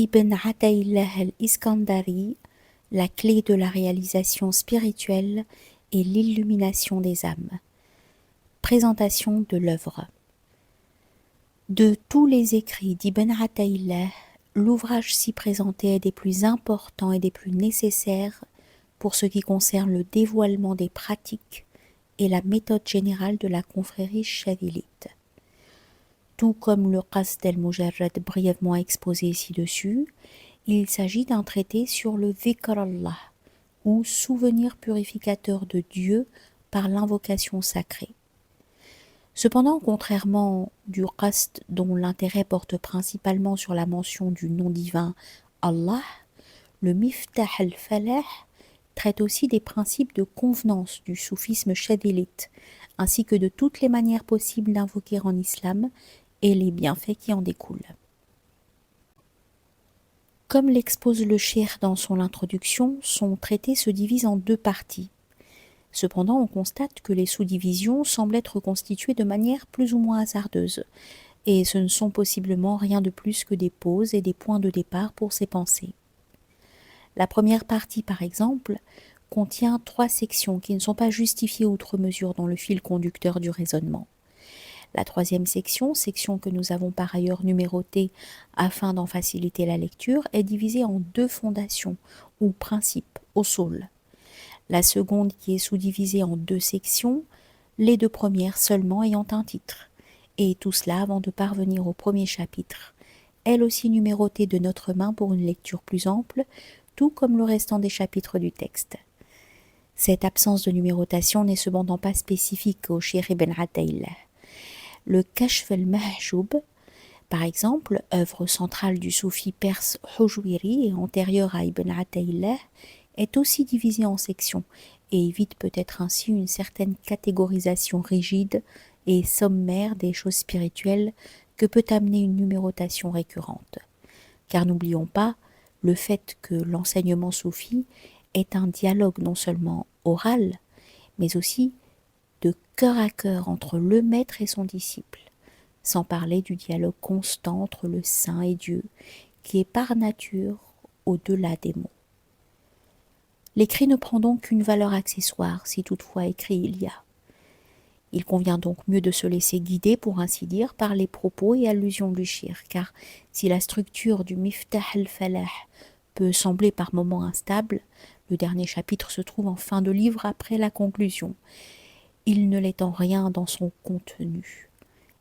Ibn Ataillah al-Iskandari, la clé de la réalisation spirituelle et l'illumination des âmes. Présentation de l'œuvre. De tous les écrits d'Ibn Ataillah, l'ouvrage ci présenté est des plus importants et des plus nécessaires pour ce qui concerne le dévoilement des pratiques et la méthode générale de la confrérie chadhilite. Tout comme le Qasd al-Mujarrad brièvement exposé ci-dessus, il s'agit d'un traité sur le Dhikr Allah, ou souvenir purificateur de Dieu par l'invocation sacrée. Cependant, contrairement du Qasd dont l'intérêt porte principalement sur la mention du nom divin Allah, le Miftah al-Falah traite aussi des principes de convenance du soufisme chadhilite, ainsi que de toutes les manières possibles d'invoquer en islam et les bienfaits qui en découlent. Comme l'expose le cheikh dans son introduction, son traité se divise en deux parties. Cependant, on constate que les sous-divisions semblent être constituées de manière plus ou moins hasardeuse, et ce ne sont possiblement rien de plus que des pauses et des points de départ pour ces pensées. La première partie, par exemple, contient 3 sections qui ne sont pas justifiées outre mesure dans le fil conducteur du raisonnement. La troisième section que nous avons par ailleurs numérotée afin d'en faciliter la lecture, est divisée en 2 fondations ou principes, usul. La seconde qui est sous-divisée en 2 sections, les 2 premières seulement ayant un titre. Et tout cela avant de parvenir au premier chapitre, elle aussi numérotée de notre main pour une lecture plus ample, tout comme le restant des chapitres du texte. Cette absence de numérotation n'est cependant pas spécifique au Cheikh Ibn Ataillah. Le Kashf al-Mahjoub, par exemple, œuvre centrale du soufi perse Hujwiri et antérieure à Ibn Ataillah, est aussi divisé en sections et évite peut-être ainsi une certaine catégorisation rigide et sommaire des choses spirituelles que peut amener une numérotation récurrente. Car n'oublions pas le fait que l'enseignement soufi est un dialogue non seulement oral, mais aussi de cœur à cœur entre le maître et son disciple, sans parler du dialogue constant entre le saint et Dieu, qui est par nature au-delà des mots. L'écrit ne prend donc qu'une valeur accessoire, si toutefois écrit il y a. Il convient donc mieux de se laisser guider, pour ainsi dire, par les propos et allusions du cheikh, car si la structure du Miftah al-Falah peut sembler par moments instable, le dernier chapitre se trouve en fin de livre après la conclusion. Il ne l'est en rien dans son contenu.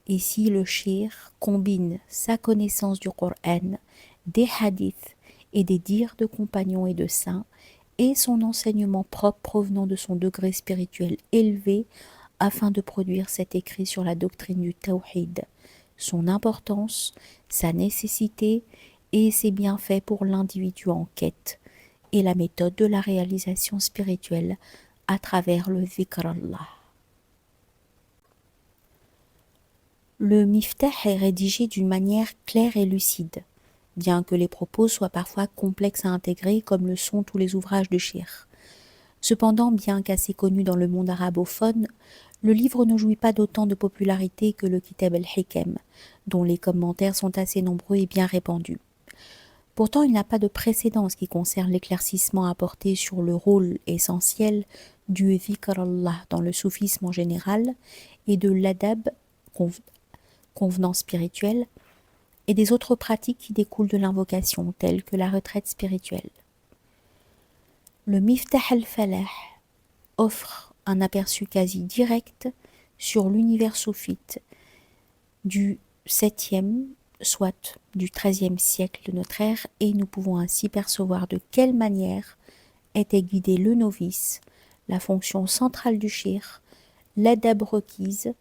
Ici, le cheikh combine sa connaissance du Coran, des hadiths et des dires de compagnons et de saints, et son enseignement propre provenant de son degré spirituel élevé, afin de produire cet écrit sur la doctrine du Tawhid, son importance, sa nécessité et ses bienfaits pour l'individu en quête, et la méthode de la réalisation spirituelle à travers le Dhikr Allah. Le Miftah est rédigé d'une manière claire et lucide, bien que les propos soient parfois complexes à intégrer comme le sont tous les ouvrages de cheikh. Cependant, bien qu'assez connu dans le monde arabophone, le livre ne jouit pas d'autant de popularité que le Kitab al-Hikam, dont les commentaires sont assez nombreux et bien répandus. Pourtant, il n'a pas de précédent en ce qui concerne l'éclaircissement apporté sur le rôle essentiel du Dhikr Allah dans le soufisme en général et de l'adab, convenance spirituelle, et des autres pratiques qui découlent de l'invocation, telles que la retraite spirituelle. Le Miftah al-Falah offre un aperçu quasi direct sur l'univers soufite du 7e, soit du 13e siècle de notre ère, et nous pouvons ainsi percevoir de quelle manière était guidé le novice, la fonction centrale du cheikh, l'adab requise,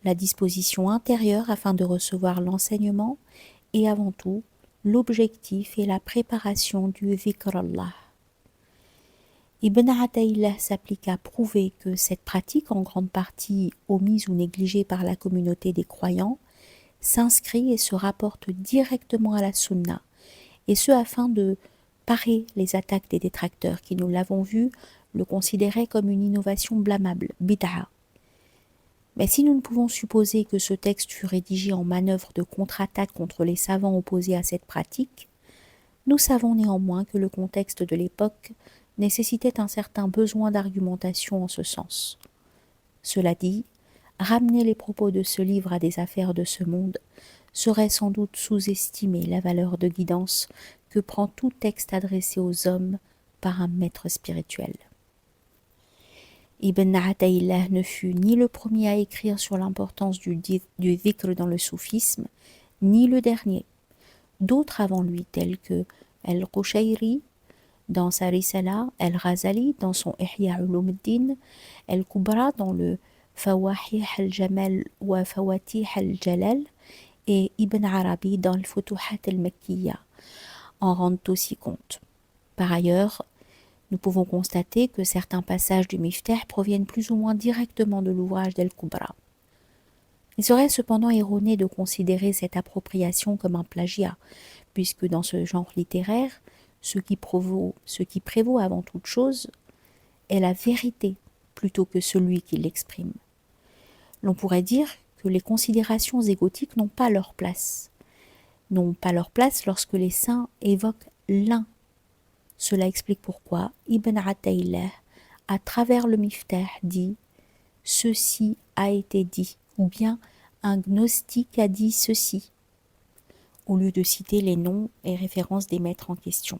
la disposition intérieure afin de recevoir l'enseignement, et avant tout, l'objectif et la préparation du Dhikr Allah. Ibn Ataillah s'applique à prouver que cette pratique, en grande partie omise ou négligée par la communauté des croyants, s'inscrit et se rapporte directement à la Sunna, et ce afin de parer les attaques des détracteurs qui, nous l'avons vu, le considéraient comme une innovation blâmable, bid'a. Mais si nous ne pouvons supposer que ce texte fut rédigé en manœuvre de contre-attaque contre les savants opposés à cette pratique, Nous savons néanmoins que le contexte de l'époque nécessitait un certain besoin d'argumentation en ce sens. Cela dit, ramener les propos de ce livre à des affaires de ce monde serait sans doute sous-estimer la valeur de guidance que prend tout texte adressé aux hommes par un maître spirituel. Ibn Ataïllah ne fut ni le premier à écrire sur l'importance du dhikr dans le soufisme, ni le dernier. D'autres avant lui, tels que Al-Qushayri dans sa Risala, Al-Ghazali dans son Ihya Ulumuddin, Al-Kubra dans le Fawahih al-Jamal wa Fawatih al-Jalal et Ibn Arabi dans le Futuhat al-Makkiyya en rendent aussi compte. Par ailleurs, nous pouvons constater que certains passages du Miftah proviennent plus ou moins directement de l'ouvrage d'Al-Kubra. Il serait cependant erroné de considérer cette appropriation comme un plagiat, puisque dans ce genre littéraire, ce qui prévaut avant toute chose est la vérité plutôt que celui qui l'exprime. L'on pourrait dire que les considérations égotiques n'ont pas leur place. N'ont pas leur place lorsque les saints évoquent l'un. Cela explique pourquoi Ibn Ataïllah, à travers le Miftah, dit « Ceci a été dit » ou bien « Un gnostique a dit ceci » au lieu de citer les noms et références des maîtres en question.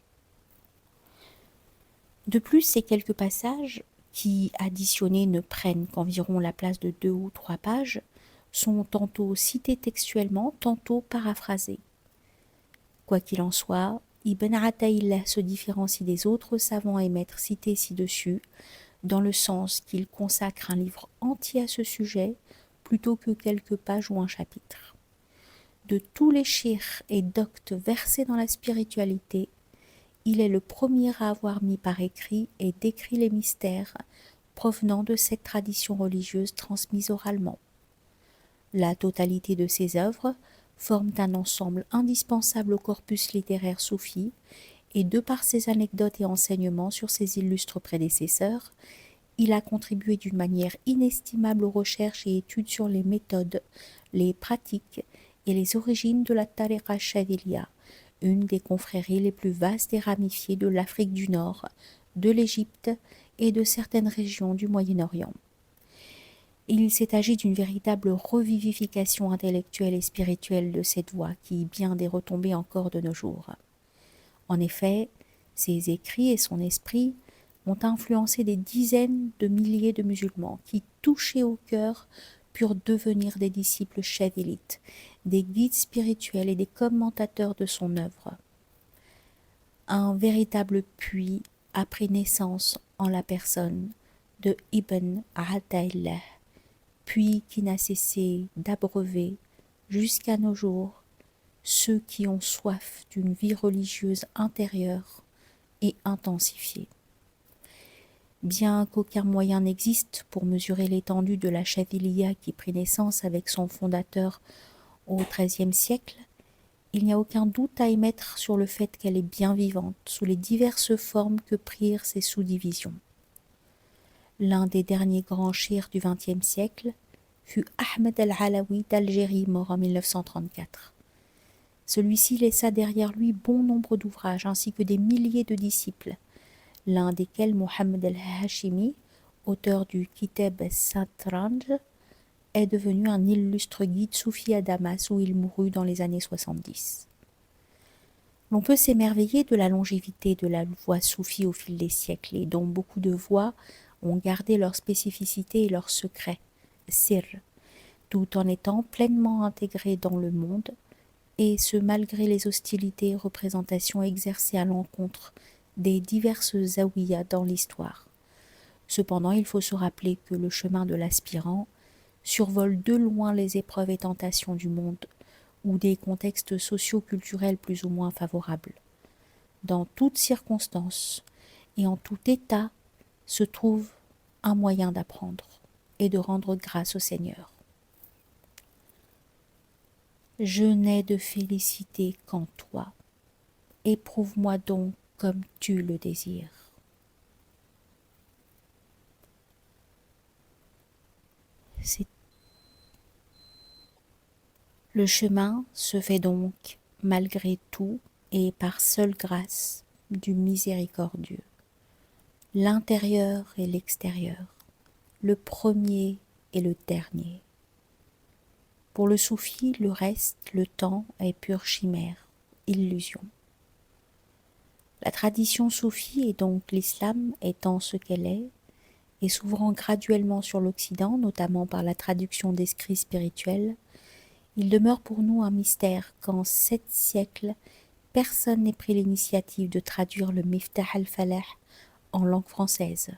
De plus, ces quelques passages, qui additionnés ne prennent qu'environ la place de 2 ou 3 pages, sont tantôt cités textuellement, tantôt paraphrasés. Quoi qu'il en soit, Ibn Ataïllah se différencie des autres savants et maîtres cités ci-dessus, dans le sens qu'il consacre un livre entier à ce sujet, plutôt que quelques pages ou un chapitre. De tous les shirs et doctes versés dans la spiritualité, il est le premier à avoir mis par écrit et décrit les mystères provenant de cette tradition religieuse transmise oralement. La totalité de ses œuvres forment un ensemble indispensable au corpus littéraire soufi, et de par ses anecdotes et enseignements sur ses illustres prédécesseurs, il a contribué d'une manière inestimable aux recherches et études sur les méthodes, les pratiques et les origines de la Tariqa Chadhiliya, une des confréries les plus vastes et ramifiées de l'Afrique du Nord, de l'Égypte et de certaines régions du Moyen-Orient. Il s'est agi d'une véritable revivification intellectuelle et spirituelle de cette voie qui bien des retombées encore de nos jours. En effet, ses écrits et son esprit ont influencé des dizaines de milliers de musulmans qui, touchés au cœur, purent devenir des disciples chadhilites, des guides spirituels et des commentateurs de son œuvre. Un véritable puits a pris naissance en la personne de Ibn Ataïllah, puis qui n'a cessé d'abreuver, jusqu'à nos jours, ceux qui ont soif d'une vie religieuse intérieure et intensifiée. Bien qu'aucun moyen n'existe pour mesurer l'étendue de la Chadhiliya qui prit naissance avec son fondateur au XIIIe siècle, il n'y a aucun doute à émettre sur le fait qu'elle est bien vivante sous les diverses formes que prirent ses sous-divisions. L'un des derniers grands shirs du XXe siècle fut Ahmed al-Alawi d'Algérie, mort en 1934. Celui-ci laissa derrière lui bon nombre d'ouvrages ainsi que des milliers de disciples, l'un desquels Mohammed al-Hashimi, auteur du Kitab al-Satranj, est devenu un illustre guide soufi à Damas où il mourut dans les années 70. L'on peut s'émerveiller de la longévité de la voix soufie au fil des siècles et dont beaucoup de voix ont gardé leur spécificité et leurs secrets, sir, tout en étant pleinement intégrés dans le monde, et ce malgré les hostilités et représentations exercées à l'encontre des diverses zawiyas dans l'histoire. Cependant, il faut se rappeler que le chemin de l'aspirant survole de loin les épreuves et tentations du monde ou des contextes socio-culturels plus ou moins favorables. Dans toutes circonstances et en tout état se trouve un moyen d'apprendre et de rendre grâce au Seigneur. Je n'ai de félicité qu'en toi. Éprouve-moi donc comme tu le désires. Le chemin se fait donc, malgré tout, et par seule grâce du miséricordieux. L'intérieur et l'extérieur, le premier et le dernier. Pour le soufi, le reste, le temps, est pure chimère, illusion. La tradition soufie, et donc l'islam, étant ce qu'elle est, et s'ouvrant graduellement sur l'Occident, notamment par la traduction d'écrits spirituels, il demeure pour nous un mystère qu'en 7 siècles, personne n'ait pris l'initiative de traduire le Miftah al-Falah en langue française.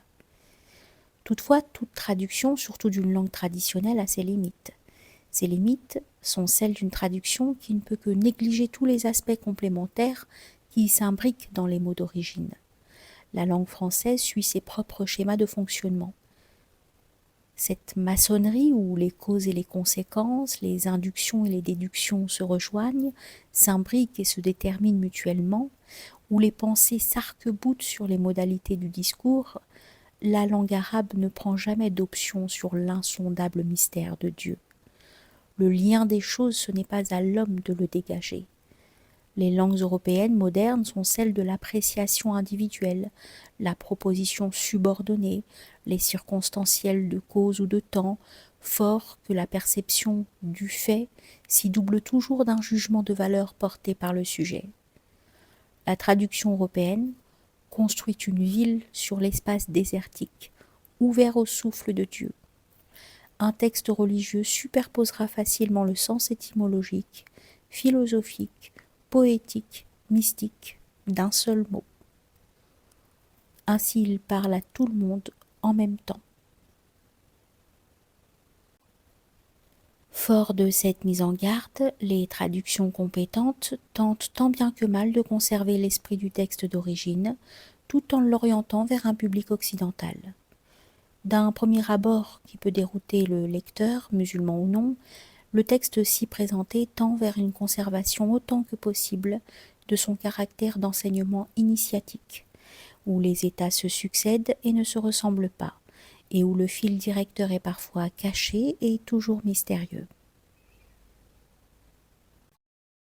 Toutefois, toute traduction, surtout d'une langue traditionnelle, a ses limites. Ces limites sont celles d'une traduction qui ne peut que négliger tous les aspects complémentaires qui s'imbriquent dans les mots d'origine. La langue française suit ses propres schémas de fonctionnement. Cette maçonnerie où les causes et les conséquences, les inductions et les déductions se rejoignent, s'imbriquent et se déterminent mutuellement, où les pensées s'arc-boutent sur les modalités du discours, la langue arabe ne prend jamais d'option sur l'insondable mystère de Dieu. Le lien des choses, ce n'est pas à l'homme de le dégager. Les langues européennes modernes sont celles de l'appréciation individuelle, la proposition subordonnée, les circonstanciels de cause ou de temps, fort que la perception du fait s'y double toujours d'un jugement de valeur porté par le sujet. La traduction européenne construit une ville sur l'espace désertique, ouvert au souffle de Dieu. Un texte religieux superposera facilement le sens étymologique, philosophique, poétique, mystique, d'un seul mot. Ainsi il parle à tout le monde en même temps. Fort de cette mise en garde, les traductions compétentes tentent tant bien que mal de conserver l'esprit du texte d'origine, tout en l'orientant vers un public occidental. D'un premier abord qui peut dérouter le lecteur, musulman ou non, le texte aussi présenté tend vers une conservation autant que possible de son caractère d'enseignement initiatique, où les états se succèdent et ne se ressemblent pas, et où le fil directeur est parfois caché et toujours mystérieux.